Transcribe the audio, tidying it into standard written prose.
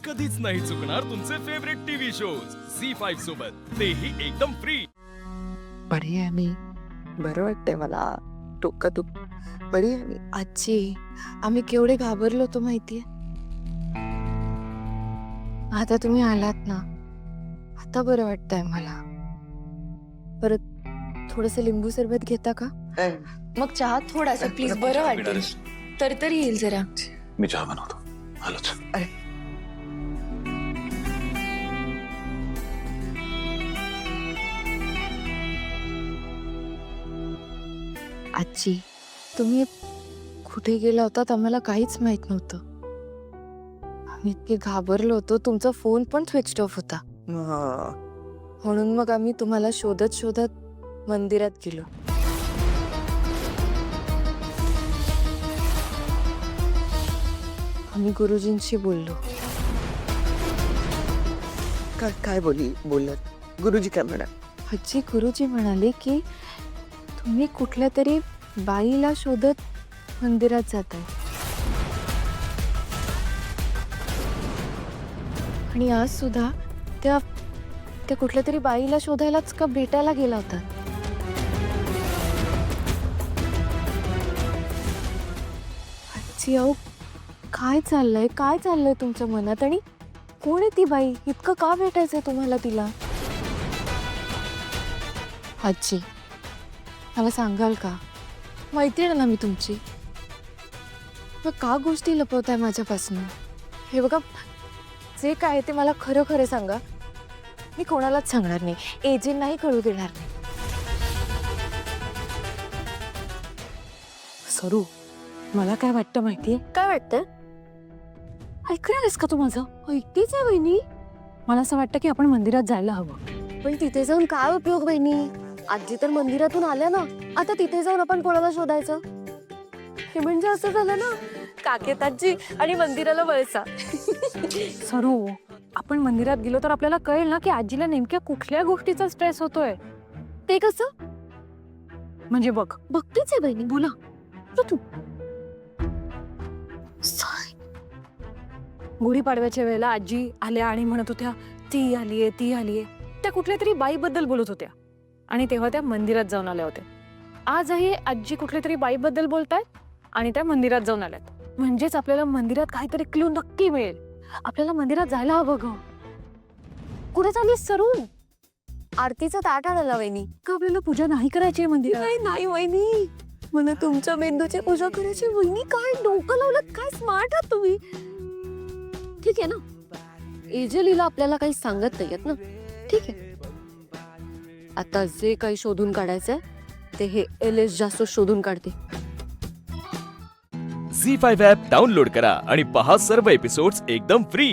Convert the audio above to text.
कधीच नाही चुकणार तुमचे फेवरेट टीव्ही शोज झी5 सोबत, तेही एकदम फ्री. बरी आहे मी. बरं वाटतंय मला. डोकं दुख. बरी आहे मी. आजी, आम्ही केवढे घाबरलो होतो माहितीये. आता तुम्ही आलात ना, आता बरं वाटतंय मला. परत थोडस लिंबू सरबत घेता का? मग चहा थोडासा प्लीज, बरं वाटेल. तर येईल जरा. मी चहा बनवतो. आलोच. आजी, तुम्ही कुठे गेला होतात आम्हाला काहीच माहित नव्हतं. आम्ही इतके घाबरलो होतो. तुमचा फोन पण स्विच ऑफ होता. म्हणून मग आम्ही तुम्हाला शोधत शोधत मंदिरात गेलो. आम्ही गुरुजींशी बोललो. काय बोललात? गुरुजी काय म्हणा? आजी, गुरुजी म्हणाले की तुम्ही कुठल्या तरी बाईला शोधत मंदिरात जाताय आणि आज सुद्धा त्या कुठल्या तरी बाईला शोधायलाच का भेटायला गेला होता. आजी, अहो काय चाललंय तुमच्या मनात? आणि कोण आहे ती बाई? इतकं का भेटायचंय तुम्हाला तिला? आजी, मला सांगाल का? मैत्रीण ना मी तुमची. मग का गोष्टी लपवताय माझ्यापासून? हे बघा, जे काय ते मला खरं खरं सांगा. मी कोणालाच सांगणार नाही. एजंटनाही कळू देणार नाही. सरू, मला काय वाटतं माहितीये? काय वाटतं? ऐकणार आहेस का तू माझं? ऐकतेच आहे बहिणी. मला असं वाटतं की आपण मंदिरात जायला हवं. पण तिथे जाऊन काय उपयोग बहिणी? आजी तर मंदिरातून आल्या ना, आता तिथे जाऊन आपण कोणाला शोधायचं? हे म्हणजे असं झालं ना, काकेत आजी आणि मंदिराला वळसा. सरू, आपण मंदिरात गेलो तर आपल्याला कळेल ना की आजीला नेमक्या कुठल्या गोष्टीचा स्ट्रेस होतोय. ते कसं? म्हणजे बघ, बघतेच आहे बहिणी. बोला तू गुढीपाडव्याच्या वेळेला आजी आल्या आणि म्हणत होत्या ती आलीये. त्या कुठल्या तरी बाईबद्दल बोलत होत्या आणि तेव्हा त्या मंदिरात जाऊन आल्या होत्या. आजही आजी कुठल्या तरी बाईबद्दल बोलतायत आणि त्या मंदिरात जाऊन आल्यात. म्हणजेच आपल्याला मंदिरात काहीतरी क्लू नक्की मिळेल. आपल्याला मंदिरात जायला हवं ग. कुठे चालली सरू? आरतीचं ताट आणायला वहिनी. का आपल्याला पूजा नाही करायची मंदिरात? नाही वहिनी, मला तुमच्या मेंदूची पूजा करायची. वहिनी, काय डोकं लावलं? काय स्मार्ट आहात तुम्ही. ठीक आहे ना, एजलीला आपल्याला काही सांगत नाहीयेत ना. ठीक आहे, आता जे काही शोधून काढायचंय ते हे LS जास्त शोधून काढते. झी5 ॲप डाउनलोड करा आणि पहा सर्व एपिसोड्स एकदम फ्री.